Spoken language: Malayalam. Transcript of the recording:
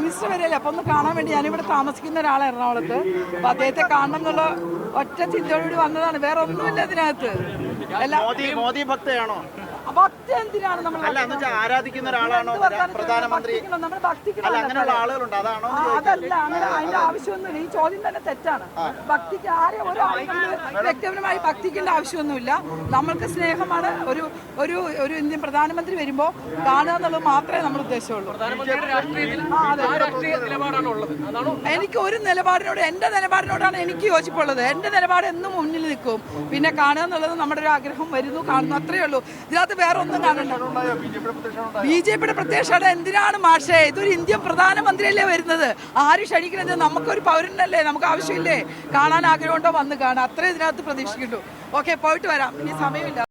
മിനിസ്റ്റർ വരെയല്ലേ, അപ്പൊ ഒന്ന് കാണാൻ വേണ്ടി ഞാനിവിടെ താമസിക്കുന്ന ഒരാളാണ് എറണാകുളത്ത്. അപ്പൊ അദ്ദേഹത്തെ കാണണം എന്നുള്ള ഒറ്റ ചിന്തയോടുകൂടി വന്നതാണ്, വേറെ ഒന്നുമില്ല ഇതിനകത്ത്. മോദി ഭക്തയാണോ? ഭക്തി എന്തിനാണ് നമ്മൾ ആരാധിക്കുന്ന ഒരാളാണോ പ്രധാനമന്ത്രി? നമ്മൾ ഭക്തിക്കണം, അങ്ങനെയുള്ള ആളുകളുണ്ട്, അതാണോ? അതല്ല, അങ്ങനെ അതിന്റെ ആവശ്യമൊന്നുമില്ല. ഈ ചോദ്യം തന്നെ തെറ്റാണ്. ഭക്തിക്ക് ആരെ വ്യക്തിപരമായി ഭക്തിക്കേണ്ട ആവശ്യമൊന്നുമില്ല. നമ്മൾക്ക് സ്നേഹമാണ്. ഒരു ഒരു ഇന്ത്യൻ പ്രധാനമന്ത്രി വരുമ്പോൾ കാണുക എന്നുള്ളത് മാത്രമേ നമ്മൾ ഉദ്ദേശമുള്ളൂ. എനിക്ക് ഒരു നിലപാടിനോട്, എന്റെ നിലപാടിനോടാണ് എനിക്ക് യോജിപ്പുള്ളത്. എന്റെ നിലപാട് എന്നും മുന്നിൽ നിൽക്കും. പിന്നെ കാണുക എന്നുള്ളത് നമ്മുടെ ഒരു ആഗ്രഹം, വരുന്നു കാണുന്നു, അത്രയേ ഉള്ളൂ. ഇതിനകത്ത് വേറെ ഒന്നും കാണണ്ട. ബി.ജെ.പിയുടെ പ്രത്യക്ഷത എന്തിനാണ് മാഷേ? ഇതൊരു ഇന്ത്യൻ പ്രധാനമന്ത്രിയല്ലേ വരുന്നത്. ആര് ക്ഷണിക്കുന്നത്? നമുക്കൊരു പൗരനല്ലേ, നമുക്ക് ആവശ്യമില്ലേ? കാണാൻ ആഗ്രഹമുണ്ടോ, വന്ന് കാണാം, അത്രേ ഇതിനകത്ത് പ്രതീക്ഷിക്കുള്ളൂ. ഓക്കെ, പോയിട്ട് വരാം, ഇനി സമയമില്ല.